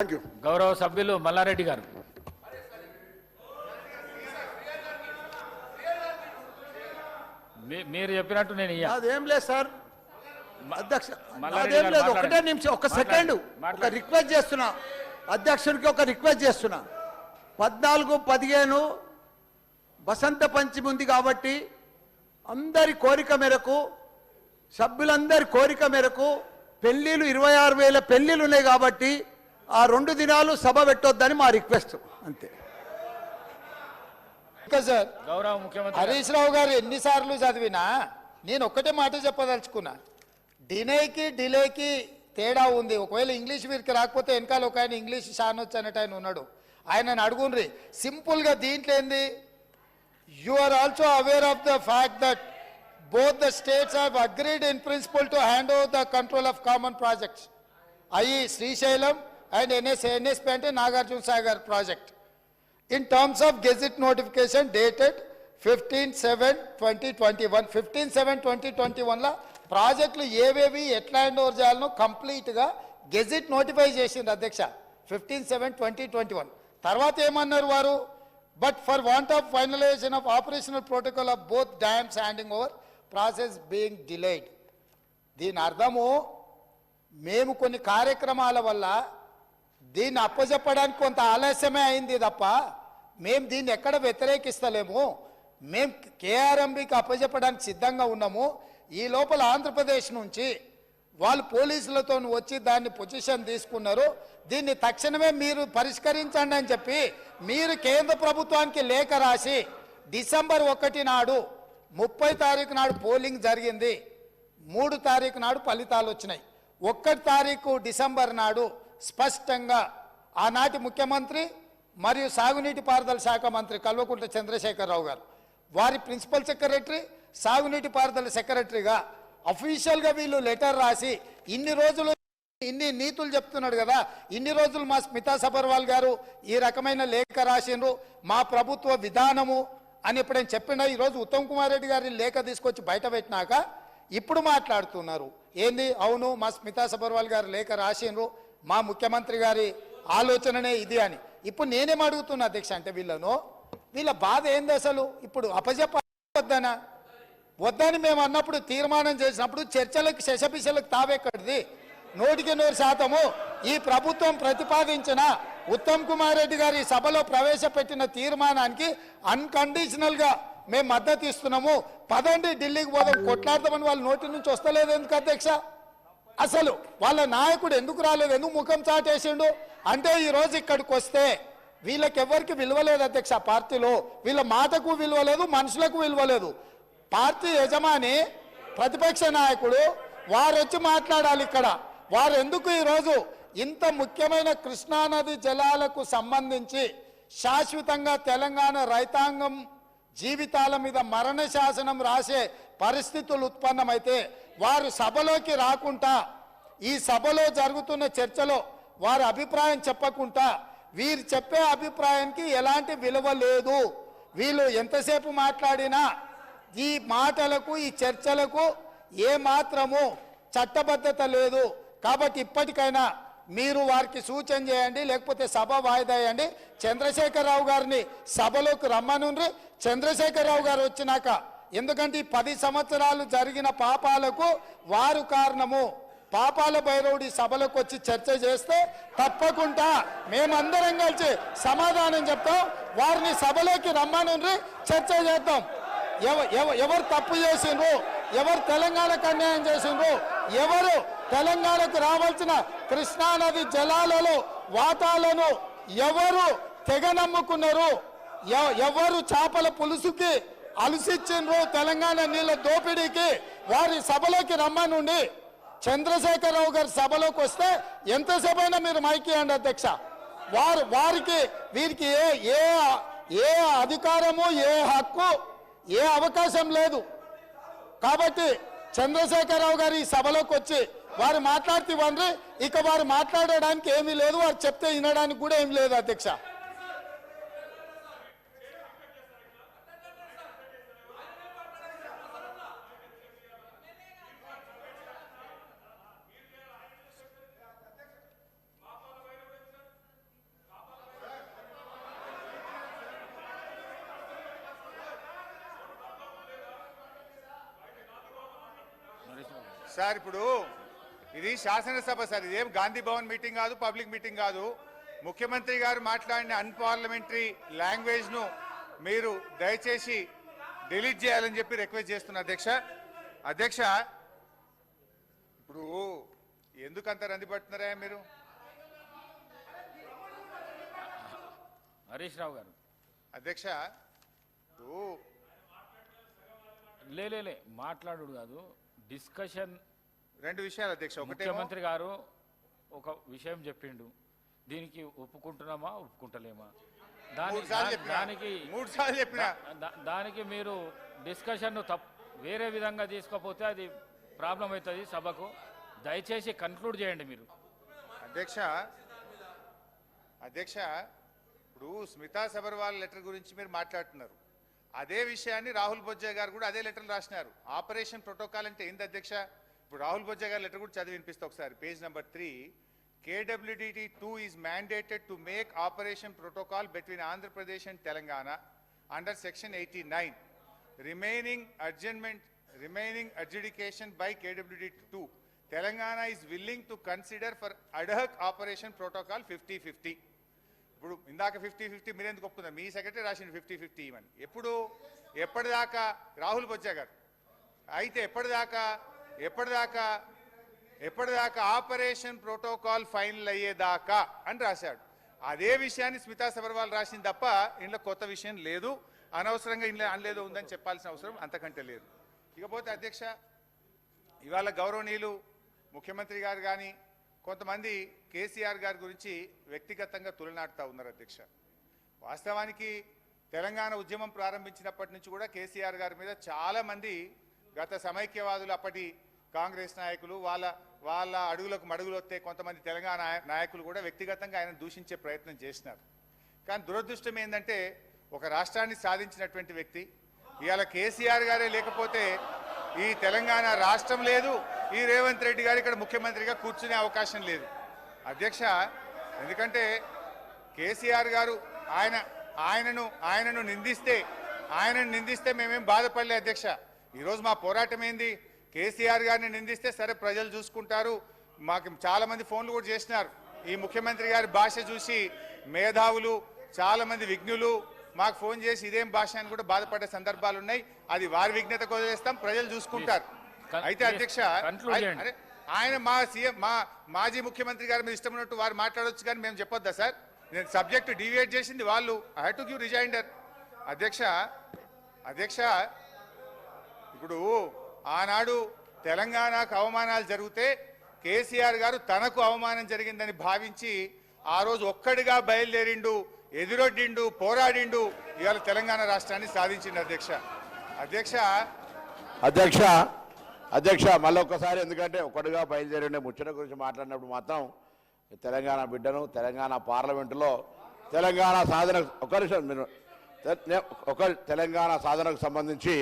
Thank you. గౌరవ సభ్యులు మల్లారెడ్డి గారు. మీరు చెప్పినట్టు నేను అదేం లేదు సార్ అధ్యక్ష, అదేం లేదు. ఒకటే నిమిషం, ఒక సెకండ్, ఒక రిక్వెస్ట్ చేస్తున్నా అధ్యక్షుడికి, ఒక రిక్వెస్ట్ చేస్తున్నా. 14-15 వసంత పంచమి ఉంది కాబట్టి అందరి కోరిక మేరకు, సభ్యులందరి కోరిక మేరకు పెళ్లిళ్ళు 26,000 పెళ్లిళ్ళు ఉన్నాయి కాబట్టి ఆ 2 దినాలు సభ పెట్టొద్దని మా రిక్వెస్ట్, అంతే. సార్, గౌరవ ముఖ్యమంత్రి హరీష్ రావు గారు ఎన్నిసార్లు చదివినా నేను ఒక్కటే మాట చెప్పదలుచుకున్నా. డిలేకి తేడా ఉంది. ఒకవేళ ఇంగ్లీష్ వీరికి రాకపోతే వెనకాల ఒక ఆయన ఇంగ్లీష్ షానొచ్చు అన్నట్టు ఆయన ఉన్నాడు, ఆయనను అడుగుండ్రి. సింపుల్గా దీంట్లో ఏంది, you are also aware of the fact that both the states have agreed in principle to hand over the control of common projects, i.e. Srisailam and NSP ante Nagarjuna Sagar project, in terms of gazette notification dated 15/7/2021. 15/7/2021 la ప్రాజెక్టులు ఏవేవి ఎట్లా hand over చేయాలనో కంప్లీట్గా gazette notify చేసింది అధ్యక్ష 15/7/2021. తర్వాత ఏమన్నారు వారు, but for want of finalisation of operational protocol of both dams handing over process being delayed. దీని అర్థము, మేము కొన్ని కార్యక్రమాల వల్ల దీన్ని అప్పచెప్పడానికి కొంత ఆలస్యమే అయింది తప్ప మేము దీన్ని ఎక్కడ వ్యతిరేకిస్తలేము. మేము కేఆర్ఎంబికి అప్పచెప్పడానికి సిద్ధంగా ఉన్నాము. ఈ లోపల ఆంధ్రప్రదేశ్ నుంచి వాళ్ళు పోలీసులతో వచ్చి దాన్ని పొజిషన్ తీసుకున్నారు. దీన్ని తక్షణమే మీరు పరిష్కరించండి అని చెప్పి మీరు కేంద్ర ప్రభుత్వానికి లేఖ రాసి డిసెంబర్ 1 నాడు 30 తారీఖు నాడు పోలింగ్ జరిగింది. 3 తారీఖు నాడు ఫలితాలు వచ్చినాయి. 1 తారీఖు డిసెంబర్ నాడు స్పష్టంగా ఆనాటి ముఖ్యమంత్రి మరియు సాగునీటి పారుదల శాఖ మంత్రి కల్వకుంట్ల చంద్రశేఖరరావు గారు, వారి ప్రిన్సిపల్ సెక్రటరీ, సాగునీటి పారుదల సెక్రటరీగా అఫీషియల్గా వీళ్ళు లెటర్ రాసి ఇన్ని రోజులు ఇన్ని నీతులు చెప్తున్నాడు కదా, ఇన్ని రోజులు మా స్మితా సబర్వాల్ గారు ఈ రకమైన లేఖ రాసిండ్రు, మా ప్రభుత్వ విధానము అని ఎప్పుడైనా చెప్పినా ఈరోజు ఉత్తమ్ కుమార్ రెడ్డి గారిని లేఖ తీసుకొచ్చి బయట పెట్టినాక ఇప్పుడు మాట్లాడుతున్నారు ఏంది, అవును మా స్మితా సబర్వాల్ గారు లేఖ రాసిండ్రు, మా ముఖ్యమంత్రి గారి ఆలోచననే ఇది అని. ఇప్పుడు నేనేం అడుగుతున్నా అధ్యక్ష అంటే వీళ్ళ బాధ ఏంది అసలు? ఇప్పుడు అప్పచెప్పొద్దనా వద్దని మేము అన్నప్పుడు, తీర్మానం చేసినప్పుడు చర్చలకు శశపిశలకు తావెక్కడిది? 100% ఈ ప్రభుత్వం ప్రతిపాదించిన ఉత్తమ్ కుమార్ రెడ్డి గారి సభలో ప్రవేశపెట్టిన తీర్మానానికి అన్కండిషనల్గా మేము మద్దతు ఇస్తున్నాము. పదండి ఢిల్లీకి పోదాం కొట్లాడతామని వాళ్ళ నోటి నుంచి వస్తలేదు ఎందుకు అధ్యక్ష? అసలు వాళ్ళ నాయకుడు ఎందుకు రాలేదు, ఎందుకు ముఖం చాటేసిండు అంటే ఈరోజు ఇక్కడికి వస్తే వీళ్ళకెవ్వరికి విలువలేదు అధ్యక్ష. పార్టీలో వీళ్ళ మాటకు విలువలేదు, మనుషులకు విలువలేదు. పార్టీ యజమాని ప్రతిపక్ష నాయకుడు వారు వచ్చి మాట్లాడాలి ఇక్కడ. వారు ఎందుకు ఈరోజు ఇంత ముఖ్యమైన కృష్ణానది జలాలకు సంబంధించి శాశ్వతంగా తెలంగాణ రైతాంగం జీవితాల మీద మరణ శాసనం రాసే పరిస్థితులు ఉత్పన్నమైతే వారు సభలోకి రాకుండా, ఈ సభలో జరుగుతున్న చర్చలో వారి అభిప్రాయం చెప్పకుండా, వీరు చెప్పే అభిప్రాయానికి ఎలాంటి విలువ లేదు. వీళ్ళు ఎంతసేపు మాట్లాడినా ఈ మాటలకు ఈ చర్చలకు ఏ మాత్రము చట్టబద్ధత లేదు. కాబట్టి ఇప్పటికైనా మీరు వారికి సూచన చేయండి, లేకపోతే సభ వాయిదా వేయండి. చంద్రశేఖరరావు గారిని సభలోకి రమ్మనుండ్రి. చంద్రశేఖరరావు గారు వచ్చినాక, ఎందుకంటే ఈ 10 సంవత్సరాలు జరిగిన పాపాలకు వారు కారణము. పాపాల భైరవుడి సభలోకి వచ్చి చర్చ చేస్తే తప్పకుండా మేమందరం కలిసి సమాధానం చెప్తాం. వారిని సభలోకి రమ్మనుండ్రి, చర్చ చేద్దాం. ఎవరు తప్పు చేసిండ్రు, ఎవరు తెలంగాణకు అన్యాయం చేసిండ్రు, ఎవరు తెలంగాణకు రావాల్సిన కృష్ణానది జలాలలో వాటాలను ఎవరు తెగనమ్ముకున్నారు, ఎవరు చేపల పులుసుకి అలసిచ్చిండ్రు వారి నీళ్ళ దోపిడీకి, వారి సభలోకి రమ్మనుండి. చంద్రశేఖరరావు గారి సభలోకి వస్తే ఎంతసేపైనా మీరు మైక్ ఇవ్వండి అధ్యక్ష. వారికి వీరికి ఏ అధికారము, ఏ హక్కు, ఏ అవకాశం లేదు. కాబట్టి చంద్రశేఖరరావు గారు ఈ సభలోకి వచ్చి వారు మాట్లాడితే ఇవ్వండి. ఇక వారు మాట్లాడడానికి ఏమీ లేదు, వారు చెప్తే వినడానికి కూడా ఏం లేదు అధ్యక్ష. సార్ ఇప్పుడు ఇది శాసనసభ సార్, ఇదేం గాంధీ భవన్ మీటింగ్ కాదు, పబ్లిక్ మీటింగ్ కాదు. ముఖ్యమంత్రి గారు మాట్లాడిన అన్పార్లమెంటరీ లాంగ్వేజ్ ను మీరు దయచేసి డిలీట్ చేయాలని చెప్పి రిక్వెస్ట్ చేస్తున్నా అధ్యక్ష. అధ్యక్ష ఇప్పుడు ఎందుకంత రంది పడుతున్నారా మీరు? హరీష్ రావు గారు అధ్యక్ష ఇప్పుడు లే మాట్లాడు కాదు, డిస్కషన్. రెండు విషయాలు అధ్యక్ష. ఒకటే ముఖ్యమంత్రి గారు ఒక విషయం చెప్పిండు, దీనికి ఒప్పుకుంటున్నామా ఒప్పుకుంటలేమా, మూడు సార్లు చెప్పిన దానికి మీరు డిస్కషన్ వేరే విధంగా తీసుకోపోతే అది ప్రాబ్లం అవుతుంది సభకు. దయచేసి కన్క్లూడ్ చేయండి మీరు. అధ్యక్ష ఇప్పుడు స్మితా సబర్వాల్ లెటర్ గురించి మీరు మాట్లాడుతున్నారు. అదే విషయాన్ని రాహుల్ బొజ్జా గారు కూడా అదే లెటర్ రాసినారు. ఆపరేషన్ ప్రోటోకాల్ అంటే ఏంది అధ్యక్ష? ఇప్పుడు రాహుల్ బొజ్జా గారి లెటర్ కూడా చదివి వినిపిస్తా ఒకసారి. Page number 3, KWDT 2 is mandated to make operation protocol between Andhra Pradesh and Telangana under section 89. Remaining adjudication by KWDT 2. Telangana is willing to consider for ad hoc operation protocol 50-50. ఇప్పుడు ఇందాక 50-50 మీరు ఎందుకు ఒప్పుకున్నారు? మీ secretary రాసింది 50-50 ఇవని. ఎప్పటిదాకా రాహుల్ బొజ్జా గారు అయితే ఎప్పటిదాకా ఆపరేషన్ ప్రోటోకాల్ ఫైనల్ అయ్యేదాకా అని రాశాడు. అదే విషయాన్ని స్మితా సబర్వాల్ రాసింది తప్ప ఇంట్లో కొత్త విషయం లేదు. అనవసరంగా ఇంట్లో అనలేదో ఉందని చెప్పాల్సిన అవసరం అంతకంటే లేదు. ఇకపోతే అధ్యక్ష, ఇవాళ గౌరవనీయులు ముఖ్యమంత్రి గారు కానీ కొంతమంది కేసీఆర్ గారి గురించి వ్యక్తిగతంగా తులనాడుతూ ఉన్నారు అధ్యక్ష. వాస్తవానికి తెలంగాణ ఉద్యమం ప్రారంభించినప్పటి నుంచి కూడా కేసీఆర్ గారి మీద చాలామంది గత సమైక్యవాదులు, అప్పటి కాంగ్రెస్ నాయకులు, వాళ్ళ అడుగులకు మడుగులు వస్తే కొంతమంది తెలంగాణ నాయకులు కూడా వ్యక్తిగతంగా ఆయన దూషించే ప్రయత్నం చేసినారు. కానీ దురదృష్టం ఏంటంటే ఒక రాష్ట్రాన్ని సాధించినటువంటి వ్యక్తి ఇవాళ కేసీఆర్ గారే లేకపోతే ఈ తెలంగాణ రాష్ట్రం లేదు, ఈ రేవంత్ రెడ్డి గారు ఇక్కడ ముఖ్యమంత్రిగా కూర్చునే అవకాశం లేదు అధ్యక్ష. ఎందుకంటే కేసీఆర్ గారు ఆయనను నిందిస్తే మేమేం బాధపడలే అధ్యక్ష. ఈరోజు మా పోరాటం ఏంది? కేసీఆర్ గారిని నిందిస్తే సరే ప్రజలు చూసుకుంటారు. మాకు చాలా మంది ఫోన్లు కూడా చేసినారు. ఈ ముఖ్యమంత్రి గారి భాష చూసి మేధావులు, చాలా మంది విజ్ఞులు మాకు ఫోన్ చేసి ఇదేం భాష అని కూడా బాధపడే సందర్భాలు ఉన్నాయి. అది వారి విజ్ఞతకు వదిలేస్తాం, ప్రజలు చూసుకుంటారు. అయితే అధ్యక్ష, ఆయన మాజీ ముఖ్యమంత్రి గారి మీద ఇష్టం ఉన్నట్టు వారు మాట్లాడొచ్చు, కానీ మేము చెప్పొద్దా సార్? నేను సబ్జెక్టు డివియేట్ చేసింది వాళ్ళు. I have to give rejoinder అధ్యక్ష. ఇప్పుడు ఆనాడు తెలంగాణకు అవమానాలు జరిగితే కేసీఆర్ గారు తనకు అవమానం జరిగిందని భావించి ఆ రోజు ఒక్కడిగా బయలుదేరిండు, ఎదురొడ్డిండు, పోరాడిండు, ఇవాళ తెలంగాణ రాష్ట్రాన్ని సాధించింది అధ్యక్ష మళ్ళీ ఒక్కసారి, ఎందుకంటే ఒక్కడిగా బయలుదేరిండే ముచ్చట గురించి మాట్లాడినప్పుడు మాత్రం తెలంగాణ బిడ్డను తెలంగాణ పార్లమెంటులో తెలంగాణ సాధన తెలంగాణ సాధనకు సంబంధించి